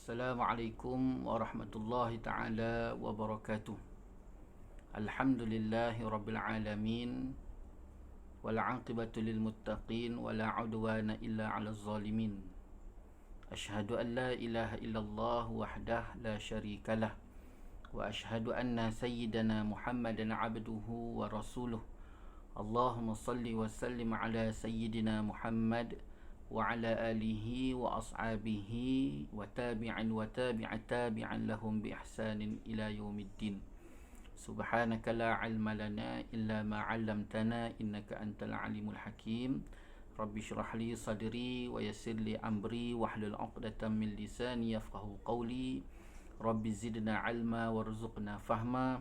Assalamualaikum warahmatullahi taala wabarakatuh. Alhamdulillahi rabbil alamin wal 'aqibatu lil muttaqin wala 'udwana illa 'alal zalimin. Asyhadu an la ilaha illallah wahdah la syarikalah wa asyhadu anna sayyidana Muhammadan 'abduhu wa rasuluh. Allahumma salli wa sallim ala sayyidina Muhammad wa ala alihi wa ashabihi wa tabi'at tabi'an lahum bi ihsanin ila yaumiddin. Subhanaka la ilma lana illa ma 'allamtana innaka antal alimul hakim. Rabbi shrah li sadri wa yassir li amri wahlul 'uqdatam min lisani yafqahu qawli. Rabbi zidna 'ilma warzuqna fahma.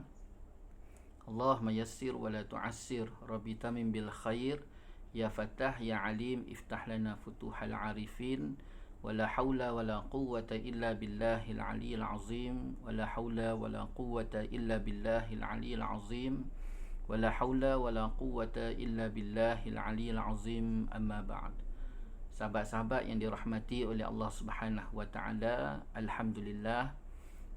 Allahumma yassir wa la tu'assir. Rabbi tamim bil khair. Ya Fattah, Ya Alim, iftah lana futuhal arifin. Wala hawla wala quwwata illa billahil aliyil azim. Wala hawla wala quwwata illa billahil aliyil azim. Wala hawla wala quwwata illa billahil aliyil azim. Amma ba'd. Sahabat-sahabat yang dirahmati oleh Allah Subhanahu wa taala, alhamdulillah.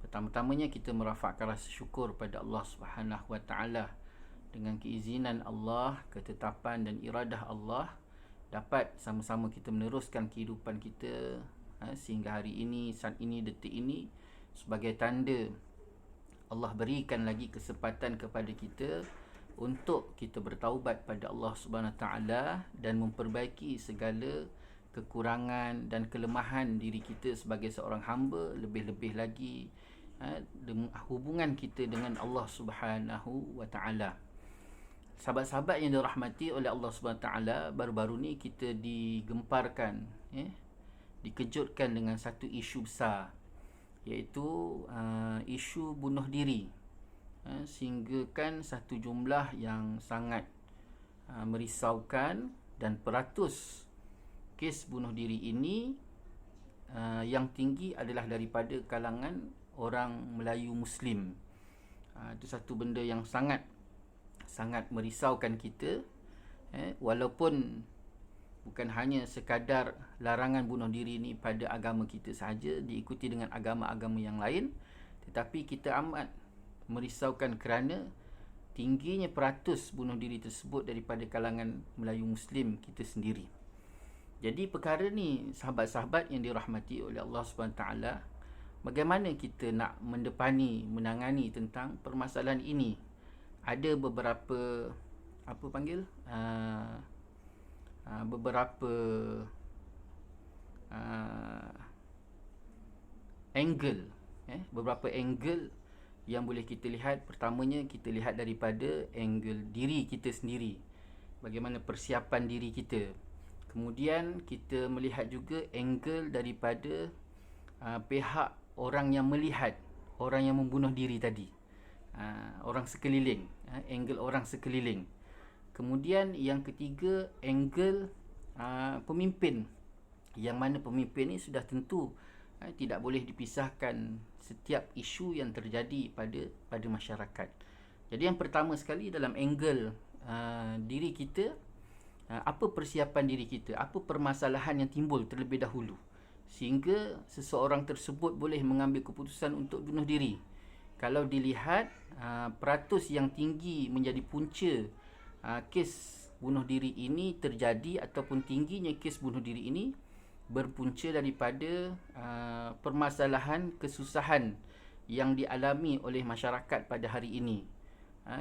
Pertama-tamanya kita merafakkan rasa syukur pada Allah Subhanahu wa taala. Dengan keizinan Allah, ketetapan dan iradah Allah, dapat sama-sama kita meneruskan kehidupan kita sehingga hari ini, saat ini, detik ini, sebagai tanda Allah berikan lagi kesempatan kepada kita untuk kita bertaubat pada Allah Subhanahu Taala dan memperbaiki segala kekurangan dan kelemahan diri kita sebagai seorang hamba, lebih-lebih lagi hubungan kita dengan Allah Subhanahu wa Taala. Sahabat-sahabat yang dirahmati oleh Allah SWT, baru-baru ni kita digemparkan, dikejutkan dengan satu isu besar, iaitu isu bunuh diri, sehinggakan satu jumlah yang sangat merisaukan, dan peratus kes bunuh diri ini yang tinggi adalah daripada kalangan orang Melayu Muslim. Itu satu benda yang sangat merisaukan kita, walaupun bukan hanya sekadar larangan bunuh diri ini pada agama kita sahaja, diikuti dengan agama-agama yang lain, tetapi kita amat merisaukan kerana tingginya peratus bunuh diri tersebut daripada kalangan Melayu Muslim kita sendiri. Jadi perkara ni, sahabat-sahabat yang dirahmati oleh Allah SWT, bagaimana kita nak menangani tentang permasalahan ini? Ada beberapa beberapa angle yang boleh kita lihat. Pertamanya, kita lihat daripada angle diri kita sendiri, bagaimana persiapan diri kita. Kemudian kita melihat juga angle daripada pihak orang yang melihat orang yang membunuh diri tadi, orang sekeliling, angle orang sekeliling. Kemudian yang ketiga, angle pemimpin, yang mana pemimpin ni sudah tentu tidak boleh dipisahkan setiap isu yang terjadi pada masyarakat. Jadi yang pertama sekali, dalam angle diri kita, apa persiapan diri kita, apa permasalahan yang timbul terlebih dahulu sehingga seseorang tersebut boleh mengambil keputusan untuk bunuh diri. Kalau dilihat peratus yang tinggi menjadi punca kes bunuh diri ini terjadi, ataupun tingginya kes bunuh diri ini berpunca daripada permasalahan kesusahan yang dialami oleh masyarakat pada hari ini,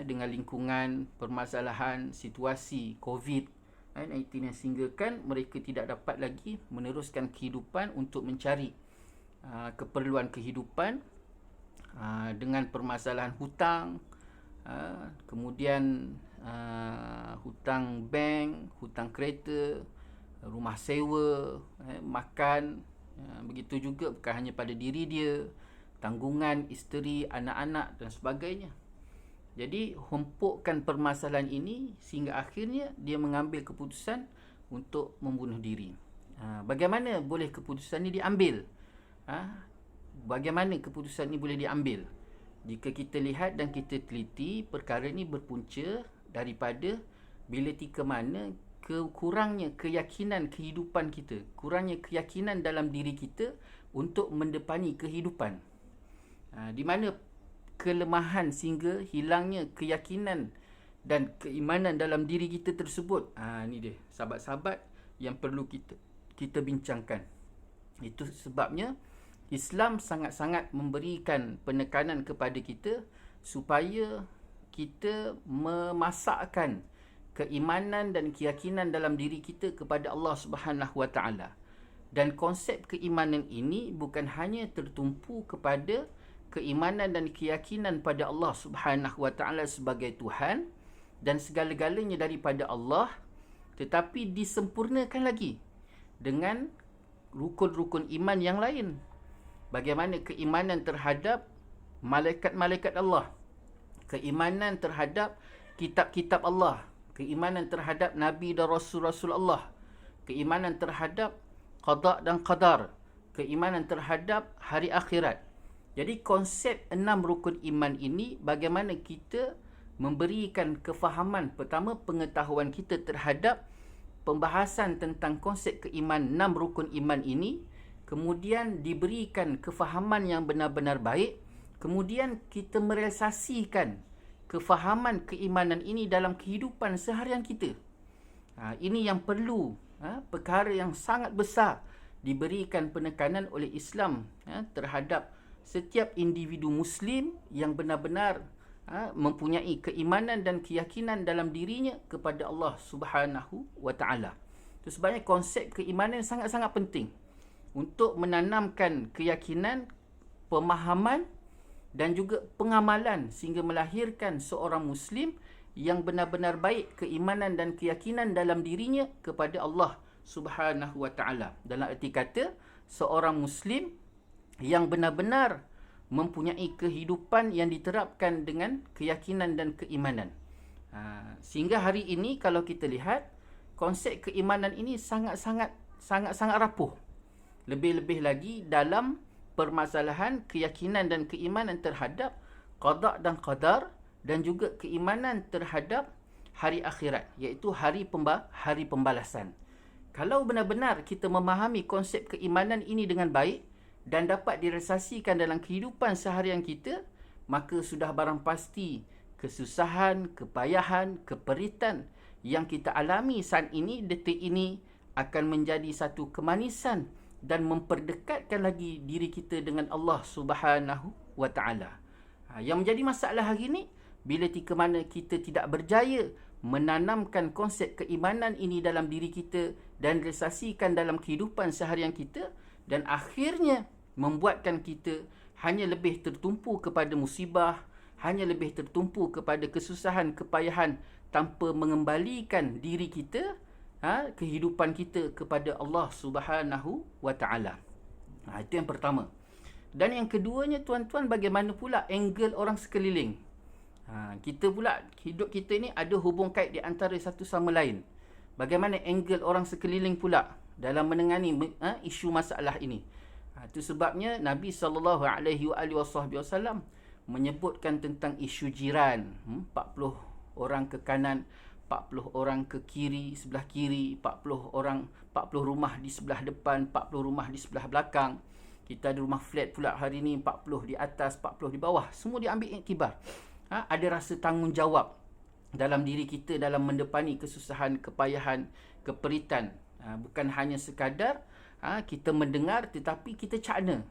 dengan lingkungan permasalahan situasi COVID-19 yang sehinggakan mereka tidak dapat lagi meneruskan kehidupan untuk mencari keperluan kehidupan, dengan permasalahan hutang, kemudian hutang bank, hutang kereta, rumah sewa, makan, begitu juga bukan hanya pada diri dia, tanggungan isteri, anak-anak dan sebagainya. Jadi hempukkan permasalahan ini sehingga akhirnya dia mengambil keputusan untuk membunuh diri. Bagaimana boleh keputusan ini diambil? Bagaimana keputusan ini boleh diambil? Jika kita lihat dan kita teliti, perkara ini berpunca daripada bila tika mana kurangnya keyakinan kehidupan kita, kurangnya keyakinan dalam diri kita untuk mendepani kehidupan. Di mana kelemahan sehingga hilangnya keyakinan dan keimanan dalam diri kita tersebut. Ni dia, sahabat-sahabat yang perlu kita bincangkan. Itu sebabnya Islam sangat-sangat memberikan penekanan kepada kita supaya kita memasakkan keimanan dan keyakinan dalam diri kita kepada Allah Subhanahu Wa Taala. Dan konsep keimanan ini bukan hanya tertumpu kepada keimanan dan keyakinan pada Allah Subhanahu Wa Taala sebagai Tuhan dan segala-galanya daripada Allah, tetapi disempurnakan lagi dengan rukun-rukun iman yang lain. Bagaimana keimanan terhadap malaikat-malaikat Allah, keimanan terhadap kitab-kitab Allah, keimanan terhadap Nabi dan Rasul-Rasul Allah, keimanan terhadap qada dan qadar, keimanan terhadap hari akhirat. Jadi konsep 6 rukun iman ini, bagaimana kita memberikan kefahaman, pertama pengetahuan kita terhadap pembahasan tentang konsep keimanan 6 rukun iman ini, kemudian diberikan kefahaman yang benar-benar baik, kemudian kita merealisasikan kefahaman keimanan ini dalam kehidupan seharian kita. Ini yang perlu, perkara yang sangat besar diberikan penekanan oleh Islam terhadap setiap individu Muslim yang benar-benar mempunyai keimanan dan keyakinan dalam dirinya kepada Allah Subhanahu Wa Taala. Itu sebabnya konsep keimanan sangat-sangat penting untuk menanamkan keyakinan, pemahaman dan juga pengamalan sehingga melahirkan seorang Muslim yang benar-benar baik keimanan dan keyakinan dalam dirinya kepada Allah Subhanahu Wa Taala. Dalam erti kata, seorang Muslim yang benar-benar mempunyai kehidupan yang diterapkan dengan keyakinan dan keimanan. Sehingga hari ini kalau kita lihat, konsep keimanan ini sangat-sangat rapuh. Lebih-lebih lagi dalam permasalahan keyakinan dan keimanan terhadap qada dan qadar, dan juga keimanan terhadap hari akhirat, iaitu hari pembalasan. Kalau benar-benar kita memahami konsep keimanan ini dengan baik dan dapat direalisasikan dalam kehidupan seharian kita, maka sudah barang pasti kesusahan, kepayahan, keperitan yang kita alami saat ini, detik ini, akan menjadi satu kemanisan dan memperdekatkan lagi diri kita dengan Allah Subhanahu Wa Taala. Yang menjadi masalah hari ini, bila tika mana kita tidak berjaya menanamkan konsep keimanan ini dalam diri kita dan realisasikan dalam kehidupan seharian kita, dan akhirnya membuatkan kita hanya lebih tertumpu kepada musibah, hanya lebih tertumpu kepada kesusahan, kepayahan, tanpa mengembalikan diri kita, kehidupan kita kepada Allah Subhanahu Wa Taala. Itu yang pertama. Dan yang keduanya, tuan-tuan, bagaimana pula angle orang sekeliling. Kita pula, hidup kita ni ada hubung kait di antara satu sama lain. Bagaimana angle orang sekeliling pula dalam menangani isu masalah ini. Itu sebabnya Nabi SAW menyebutkan tentang isu jiran. 40 orang ke kanan, 40 orang ke kiri, sebelah kiri, 40 rumah di sebelah depan, 40 rumah di sebelah belakang. Kita ada rumah flat pula hari ni, 40 di atas, 40 di bawah. Semua diambil iktibar. Ada rasa tanggungjawab dalam diri kita dalam mendepani kesusahan, kepayahan, keperitan. Bukan hanya sekadar kita mendengar, tetapi kita cakna.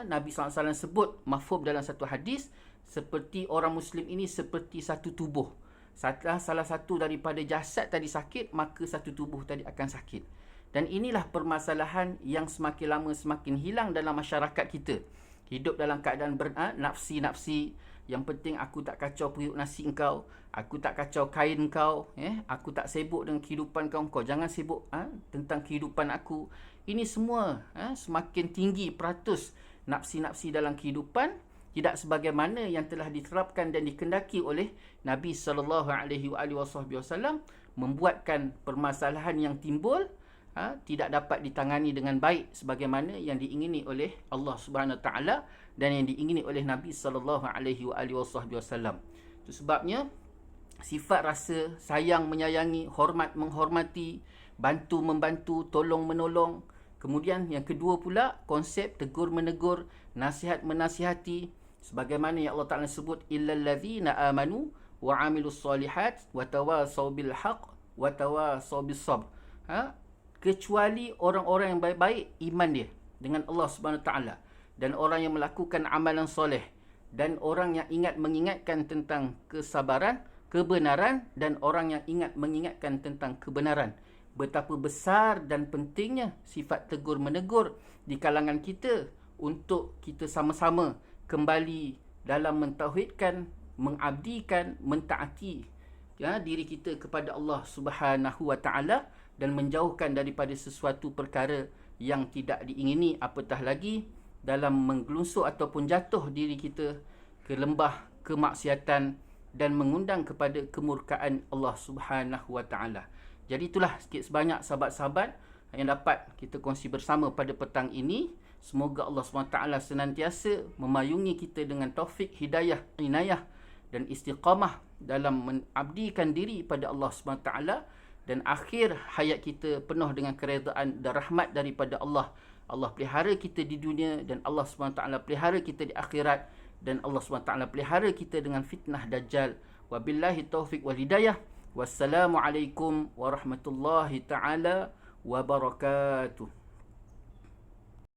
Nabi SAW sebut mafhum dalam satu hadis, seperti orang Muslim ini seperti satu tubuh. Salah satu daripada jasad tadi sakit, maka satu tubuh tadi akan sakit. Dan inilah permasalahan yang semakin lama semakin hilang dalam masyarakat kita. Hidup dalam keadaan nafsi-nafsi. Yang penting aku tak kacau periuk nasi engkau, aku tak kacau kain kau, aku tak sibuk dengan kehidupan kau, kau jangan sibuk tentang kehidupan aku. Ini semua semakin tinggi peratus nafsi-nafsi dalam kehidupan, tidak sebagaimana yang telah diterapkan dan dikendaki oleh Nabi SAW, membuatkan permasalahan yang timbul tidak dapat ditangani dengan baik sebagaimana yang diingini oleh Allah Subhanahu Wa Taala dan yang diingini oleh Nabi SAW. Itu sebabnya sifat rasa sayang menyayangi, hormat menghormati, bantu membantu, tolong menolong. Kemudian yang kedua pula konsep tegur menegur, nasihat menasihati, sebagaimana yang Allah Taala sebut illal ladzina amanu wa amilus solihat wa tawasaw bil haqq wa tawasaw bis sabr. Kecuali orang-orang yang baik-baik iman dia dengan Allah Subhanahu taala, dan orang yang melakukan amalan soleh, dan orang yang mengingatkan tentang kesabaran, kebenaran, dan orang yang mengingatkan tentang kebenaran. Betapa besar dan pentingnya sifat tegur menegur di kalangan kita untuk kita sama-sama kembali dalam mentauhidkan, mengabdikan, mentaati diri kita kepada Allah Subhanahu wa taala, dan menjauhkan daripada sesuatu perkara yang tidak diingini, apatah lagi dalam menggelunsuk ataupun jatuh diri kita ke lembah kemaksiatan dan mengundang kepada kemurkaan Allah Subhanahu wa taala. Jadi itulah sikit sebanyak sahabat-sahabat yang dapat kita kongsi bersama pada petang ini. Semoga Allah SWT senantiasa memayungi kita dengan taufik, hidayah, inayah dan istiqamah dalam mengabdikan diri pada Allah SWT, dan akhir hayat kita penuh dengan keredaan dan rahmat daripada Allah. Allah pelihara kita di dunia, dan Allah SWT pelihara kita di akhirat, dan Allah SWT pelihara kita dengan fitnah Dajjal. Wabillahi taufiq wal hidayah. Wassalamualaikum warahmatullahi taala wabarakatuh.